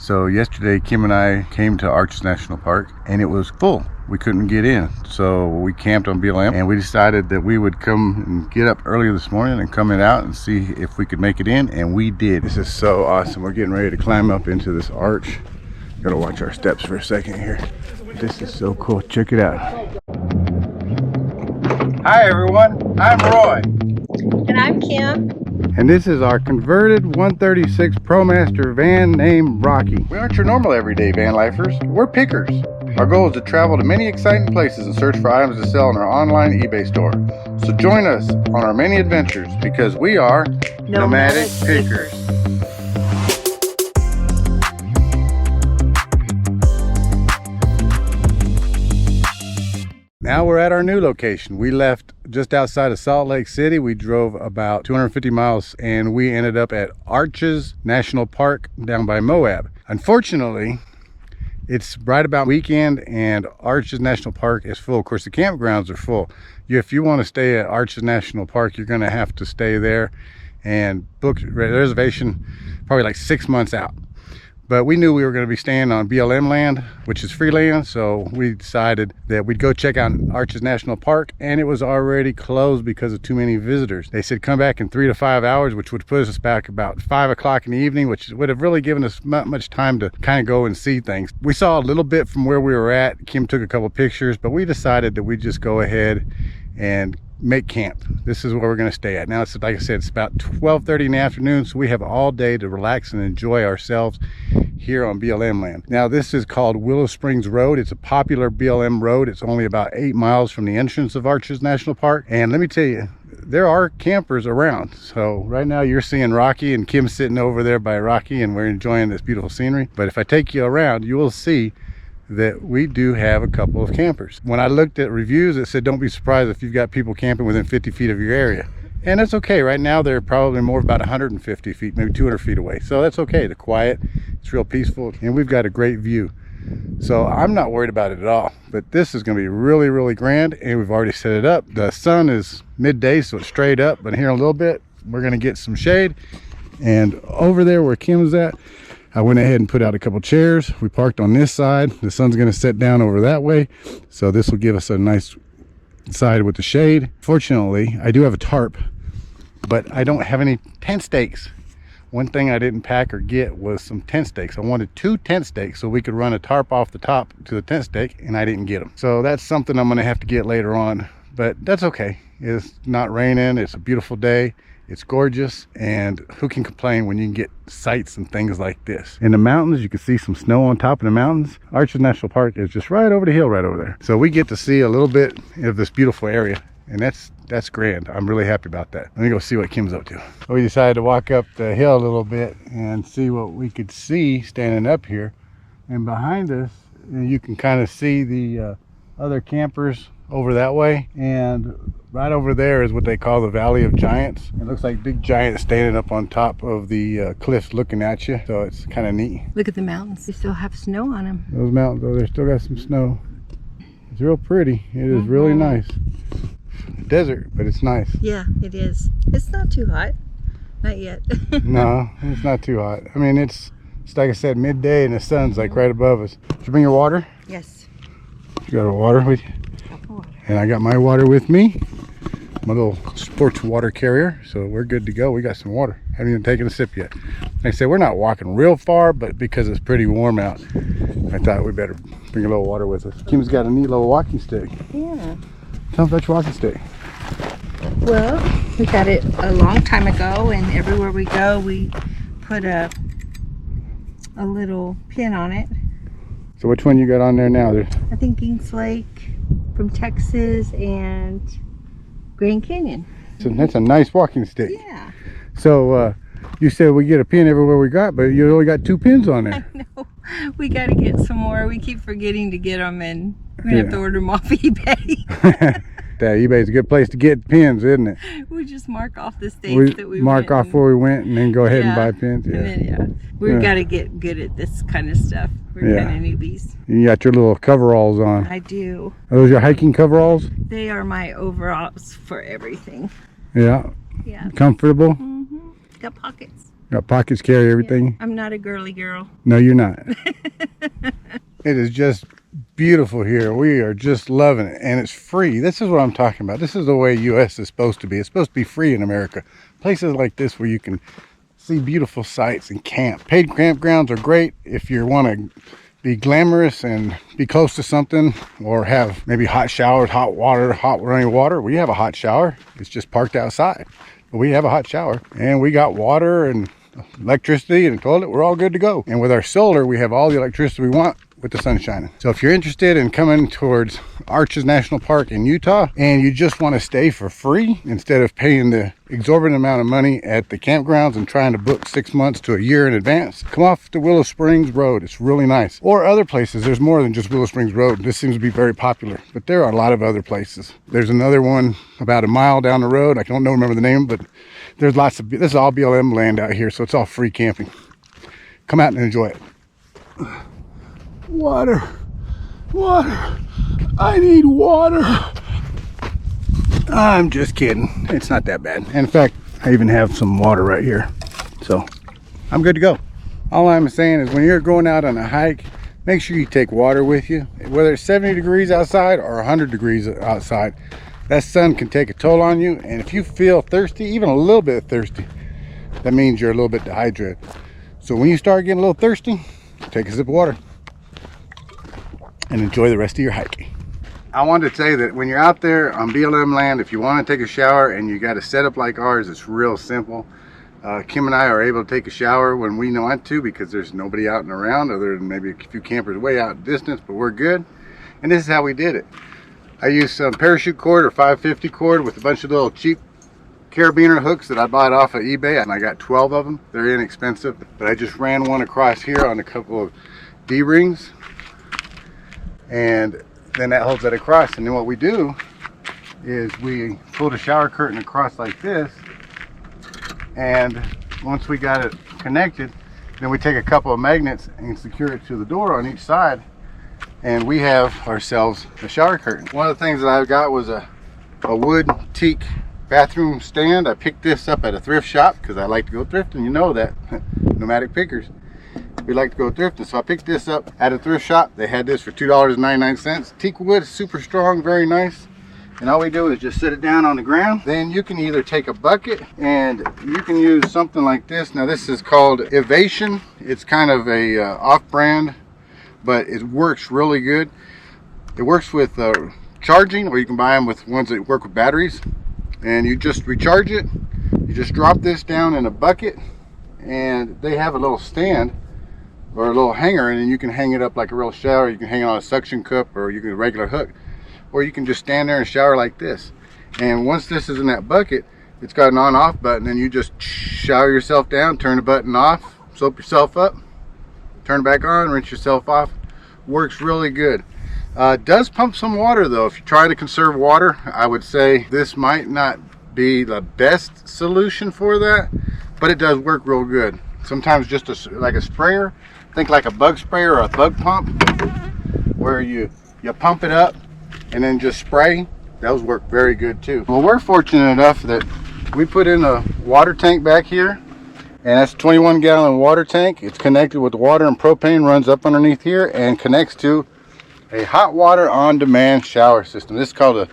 So yesterday Kim and I came to Arches National Park and it was full. We couldn't get in, so we camped on BLM and we decided that we would come and get up early this morning and come out and see if we could make it in, and we did. This is so awesome. We're getting ready to climb up into this arch. Gotta watch our steps for a second here. This is so cool. Check it out. Hi everyone, I'm Roy. And I'm Kim. And this is our converted 136 ProMaster van named Rocky. We aren't your normal everyday van lifers, we're pickers. Our goal is to travel to many exciting places and search for items to sell in our online eBay store. So join us on our many adventures because we are Nomadic Pickers. Now we're at our new location. We left just outside of Salt Lake City. We drove about 250 miles and we ended up at Arches National Park down by Moab. Unfortunately, it's right about weekend and Arches National Park is full. Of course, the campgrounds are full. If you want to stay at Arches National Park, you're going to have to stay there and book reservation probably like 6 months out. But we knew we were going to be staying on BLM land, which is free land, so we decided that we'd go check out Arches National Park, and it was already closed because of too many visitors. They said come back in 3 to 5 hours, which would put us back about 5 o'clock in the evening, which would have really given us not much time to kind of go and see things. We saw a little bit from where we were at. Kim took a couple pictures, but we decided that we'd just go ahead and make camp. This is where we're going to stay at. Now it's, like I said, it's about 12:30 in the afternoon, so we have all day to relax and enjoy ourselves here on BLM land. Now this is called Willow Springs Road. It's a popular BLM road. It's only about 8 miles from the entrance of Arches National Park, and let me tell you, there are campers around. So right now you're seeing Rocky and Kim sitting over there by Rocky, and we're enjoying this beautiful scenery. But if I take you around, you will see that we do have a couple of campers. When I looked at reviews, it said don't be surprised if you've got people camping within 50 feet of your area. And that's okay. Right now they're probably more about 150 feet, maybe 200 feet away. So that's okay. They're quiet, it's real peaceful, and we've got a great view. So I'm not worried about it at all. But this is going to be really, really grand, and we've already set it up. The sun is midday, so it's straight up, but here in a little bit, we're going to get some shade. And over there where Kim's at, I went ahead and put out a couple chairs. We parked on this side. The sun's going to set down over that way, so this will give us a nice side with the shade. Fortunately, I do have a tarp, but I don't have any tent stakes. One thing I didn't pack or get was some tent stakes. I wanted 2 tent stakes so we could run a tarp off the top to the tent stake, and I didn't get them. So that's something I'm going to have to get later on, but that's okay. It's not raining. It's a beautiful day. It's gorgeous, and who can complain when you can get sights and things like this? In the mountains, you can see some snow on top of the mountains. Arches National Park is just right over the hill right over there. So we get to see a little bit of this beautiful area, and that's grand. I'm really happy about that. Let me go see what Kim's up to. We decided to walk up the hill a little bit and see what we could see standing up here. And behind us, you can kind of see the other campers over that way, and right over there is what they call the Valley of Giants. It looks like big giants standing up on top of the cliffs looking at you, so it's kind of neat. Look at the mountains. They still have snow on them. Those mountains, though, they still got some snow. It's real pretty. It is really nice. Desert, but it's nice. Yeah, it is. It's not too hot. Not yet. No, it's not too hot. I mean, it's like I said, midday and the sun's like right above us. Did you bring your water? Yes. You got a water with you? And I got my water with me, my little sports water carrier, so we're good to go. We got some water. Haven't even taken a sip yet. Like I said, we're not walking real far, but because it's pretty warm out, I thought we better bring a little water with us. Kim's got a neat little walking stick. Yeah. Tell them about your walking stick. Well, we got it a long time ago, and everywhere we go, we put a little pin on it. So which one you got on there now? I think Kings Lake from Texas and Grand Canyon. So that's a nice walking stick. Yeah. So you said we get a pin everywhere we got, but you only got 2 pins on there. I know. We got to get some more. We keep forgetting to get them, and we're going to have to order them off eBay. That eBay's a good place to get pins, isn't it? We just mark off the states that we mark off where we went and then go ahead and buy pins. Yeah. And then, we've got to get good at this kind of stuff. We're kind of newbies. You got your little coveralls on. I do. Are those your hiking coveralls? They are my overalls for everything. Yeah. Yeah. Comfortable? Mm-hmm. Got pockets. Got pockets, carry everything. I'm not a girly girl. No, you're not. It is just beautiful here. We are just loving it, and it's free. This is what I'm talking about. This is the way US is supposed to be. It's supposed to be free in America. Places like this where you can see beautiful sights and camp. Paid campgrounds are great if you want to be glamorous and be close to something, or have maybe hot showers, hot water, hot running water. We have a hot shower. It's just parked outside. But we have a hot shower, and we got water and electricity and toilet. We're all good to go. And with our solar, we have all the electricity we want with the sun shining. So if you're interested in coming towards Arches National Park in Utah and you just want to stay for free instead of paying the exorbitant amount of money at the campgrounds and trying to book 6 months to a year in advance, come off to Willow Springs Road. It's really nice. Or other places. There's more than just Willow Springs Road. This seems to be very popular, but there are a lot of other places. There's another one about a mile down the road. I don't remember the name, but there's lots of, this is all BLM land out here, so it's all free camping. Come out and enjoy it. Water, water, I need water. I'm just kidding. It's not that bad. In fact, I even have some water right here. So I'm good to go. All I'm saying is when you're going out on a hike, make sure you take water with you. Whether it's 70 degrees outside or 100 degrees outside, that sun can take a toll on you. And if you feel thirsty, even a little bit thirsty, that means you're a little bit dehydrated. So when you start getting a little thirsty, take a sip of water and enjoy the rest of your hike. I wanted to say that when you're out there on BLM land, if you want to take a shower and you got a setup like ours, it's real simple. Kim and I are able to take a shower when we want to because there's nobody out and around other than maybe a few campers way out in distance, but we're good. And this is how we did it. I used some parachute cord or 550 cord with a bunch of little cheap carabiner hooks that I bought off of eBay, and I got 12 of them. They're inexpensive, but I just ran one across here on a couple of D-rings, and then that holds that across. And then what we do is we pull the shower curtain across like this, and once we got it connected, then we take a couple of magnets and secure it to the door on each side, and we have ourselves a shower curtain. One of the things that I got was a wood teak bathroom stand. I picked this up at a thrift shop because I like to go thrifting. You know that. Nomadic Pickers. We like to go thrifting. So I picked this up at a thrift shop. They had this for $2.99. Teak wood, super strong, very nice. And all we do is just sit it down on the ground. Then you can either take a bucket and you can use something like this. Now this is called Evasion. It's kind of a off-brand, but it works really good. It works with charging, or you can buy them with ones that work with batteries. And you just recharge it. You just drop this down in a bucket, and they have a little stand or a little hanger, and then you can hang it up like a real shower. You can hang it on a suction cup, or you can a regular hook, or you can just stand there and shower like this. And once this is in that bucket, it's got an on-off button, and you just shower yourself down, turn the button off, soap yourself up, turn it back on, rinse yourself off. Works really good. Does pump some water though. If you try to conserve water, I would say this might not be the best solution for that, but it does work real good. Sometimes just like a sprayer, think like a bug sprayer or a bug pump, where you pump it up and then just spray. Those work very good too. Well, we're fortunate enough that we put in a water tank back here, and that's a 21-gallon water tank. It's connected with water, and propane runs up underneath here and connects to a hot water on-demand shower system. This is called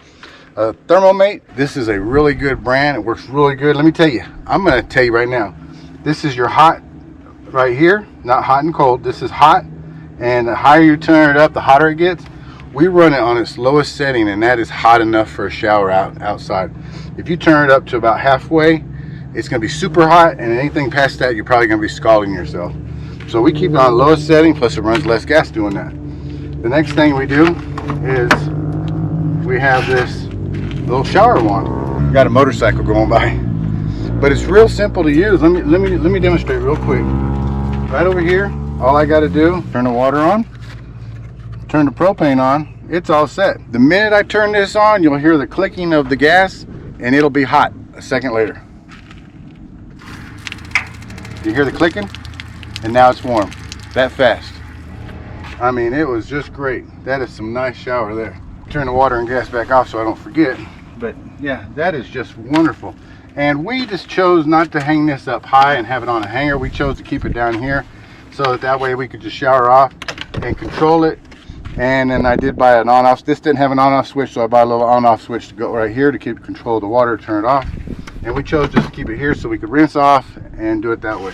a Thermomate. This is a really good brand. It works really good. Let me tell you, I'm going to tell you right now, this is your hot right here, not hot and cold. This is hot, and the higher you turn it up, the hotter it gets. We run it on its lowest setting, and that is hot enough for a shower outside. If you turn it up to about halfway, it's going to be super hot, and anything past that, you're probably going to be scalding yourself. So we keep it on the lowest setting, plus it runs less gas doing that. The next thing we do is we have this little shower wand. We've got a motorcycle going by, but it's real simple to use. Let me demonstrate real quick. Right over here, all I got to do, turn the water on, turn the propane on, it's all set. The minute I turn this on, you'll hear the clicking of the gas, and it'll be hot a second later. You hear the clicking, and now it's warm. That fast. I mean, it was just great. That is some nice shower there. Turn the water and gas back off so I don't forget. But yeah, that is just wonderful. And we just chose not to hang this up high and have it on a hanger. We chose to keep it down here so that way we could just shower off and control it. And then I did buy an on-off. This didn't have an on-off switch, so I bought a little on-off switch to go right here to keep control of the water, turn it off. And we chose just to keep it here so we could rinse off and do it that way.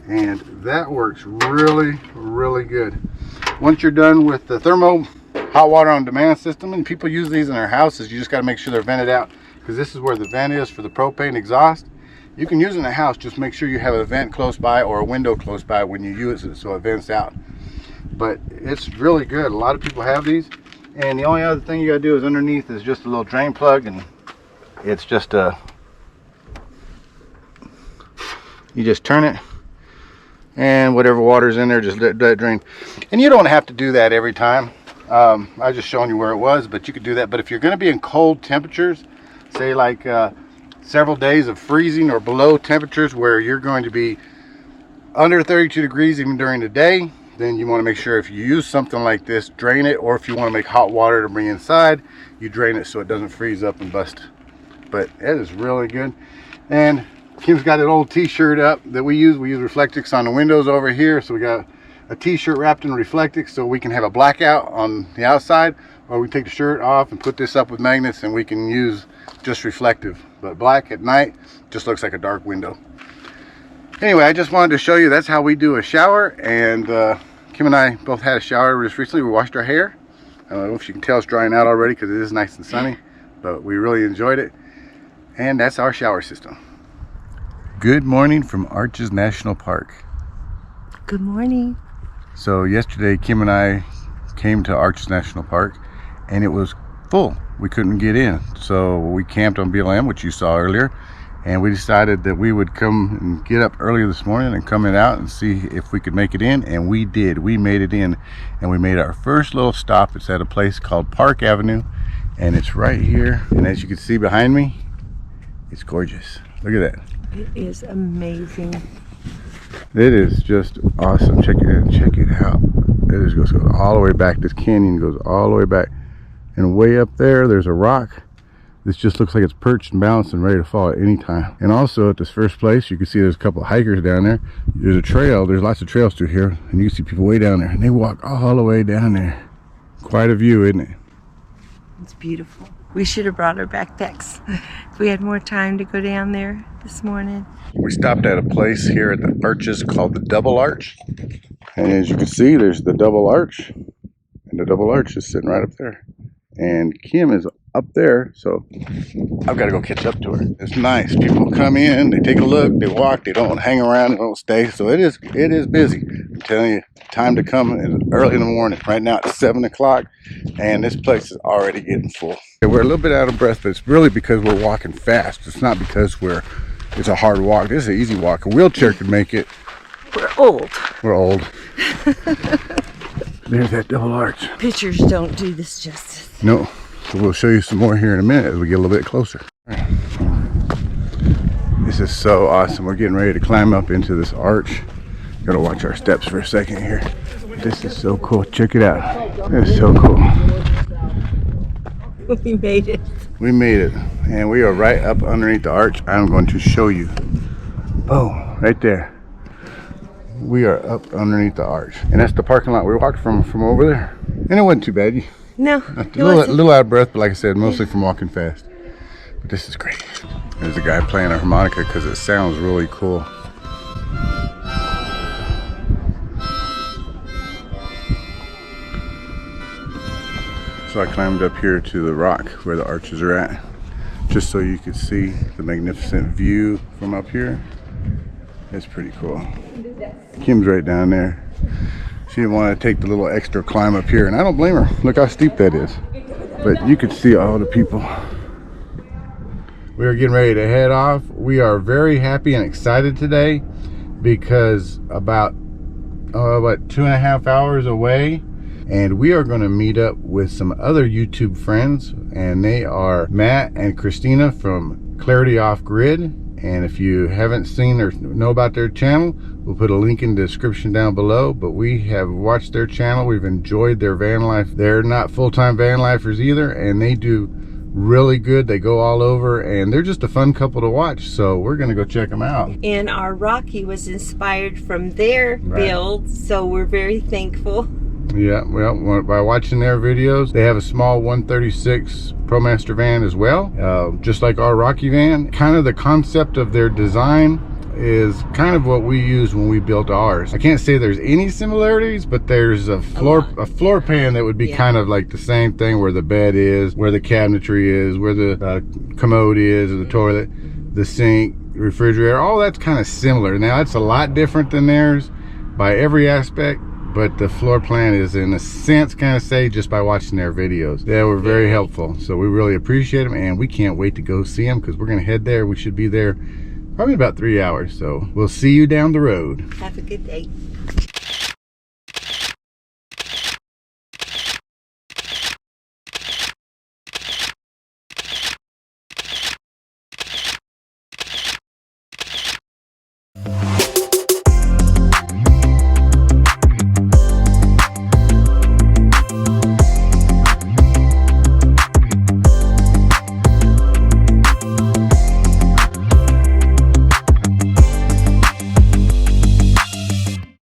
And that works really, really good. Once you're done with the thermo hot water on demand system, and people use these in their houses, you just got to make sure they're vented out, because this is where the vent is for the propane exhaust. You can use it in a house, just make sure you have a vent close by or a window close by when you use it so it vents out. But it's really good. A lot of people have these, and the only other thing you got to do is underneath is just a little drain plug, and it's just a, you just turn it, and whatever water's in there, just let that drain. And you don't have to do that every time. I just showing you where it was, but you could do that. But if you're going to be in cold temperatures, say like several days of freezing or below temperatures where you're going to be under 32 degrees even during the day, then you want to make sure if you use something like this, drain it, or if you want to make hot water to bring inside, you drain it so it doesn't freeze up and bust. But it is really good. And Kim's got an old t-shirt up that we use. We use Reflectix on the windows over here, so we got a t-shirt wrapped in Reflectix so we can have a blackout on the outside, or we take the shirt off and put this up with magnets and we can use just reflective. But black at night just looks like a dark window. Anyway, I just wanted to show you that's how we do a shower. And Kim and I both had a shower just recently. We washed our hair. I don't know if you can tell it's drying out already because it is nice and sunny, but we really enjoyed it. And that's our shower system. Good morning from Arches National Park. Good morning. So yesterday Kim and I came to Arches National Park and it was full. We couldn't get in, so we camped on BLM, which you saw earlier, and we decided that we would come and get up early this morning and come out and see if we could make it in. And we did. We made it in, and we made our first little stop. It's at a place called Park Avenue, and it's right here. And as you can see behind me, it's gorgeous. Look at that. It is amazing. It is just awesome. Check it out. It just goes all the way back. This canyon goes all the way back, and way up there's a rock. This just looks like it's perched and balanced and ready to fall at any time. And also at this first place, you can see there's a couple of hikers down there. There's a trail. There's lots of trails through here, and you can see people way down there, and they walk all the way down there. Quite a view, isn't it? It's beautiful. We should have brought our backpacks if we had more time to go down there this morning. We stopped at a place here at the Arches called the Double Arch. And as you can see, there's the Double Arch. And the Double Arch is sitting right up there. And Kim is up there, so I've got to go catch up to her. It's nice. People come in, they take a look, they walk, they don't hang around, they don't stay. So it is busy. I'm telling you, time to come is early in the morning. Right now it's 7 o'clock, and this place is already getting full. We're a little bit out of breath, but it's really because we're walking fast. It's not because it's a hard walk. This is an easy walk. A wheelchair could make it. We're old. We're old. There's that Double Arch. Pictures don't do this justice. No. So we'll show you some more here in a minute as we get a little bit closer. This is so awesome. We're getting ready to climb up into this arch. Gotta watch our steps for a second here. This is so cool. Check it out. It's so cool. We made it. We made it. And we are right up underneath the arch. I'm going to show you. Boom. Right there. We are up underneath the arch. And that's the parking lot we walked from over there. And it wasn't too bad. No, a little out of breath, but like I said, mostly from walking fast. But this is great. There's a guy playing a harmonica because it sounds really cool. So I climbed up here to the rock where the arches are at, just so you could see the magnificent view from up here. It's pretty cool. Kim's right down there. She didn't want to take the little extra climb up here, and I don't blame her. Look how steep that is. But you could see all the people. We are getting ready to head off. We are very happy and excited today because about 2.5 hours away, and we are going to meet up with some other YouTube friends, and they are Matt and Christina from Clairity Off Grid. And if you haven't seen or know about their channel, we'll put a link in the description down below. But we have watched their channel. We've enjoyed their van life. They're not full-time van lifers either, and they do really good. They go all over, and they're just a fun couple to watch. So we're gonna go check them out. And our Rocky was inspired from their build, so we're very thankful. Yeah, well, by watching their videos, they have a small 136 ProMaster van as well, just like our Rocky van. Kind of the concept of their design is kind of what we used when we built ours. I can't say there's any similarities, but there's a floor pan that would be kind of like the same thing, where the bed is, where the cabinetry is, where the commode is, or the toilet, the sink, refrigerator, all that's kind of similar. Now it's a lot different than theirs by every aspect, but the floor plan is in a sense kind of say just by watching their videos. They were very helpful, so we really appreciate them, and we can't wait to go see them because we're going to head there. We should be there probably about 3 hours, so we'll see you down the road. Have a good day.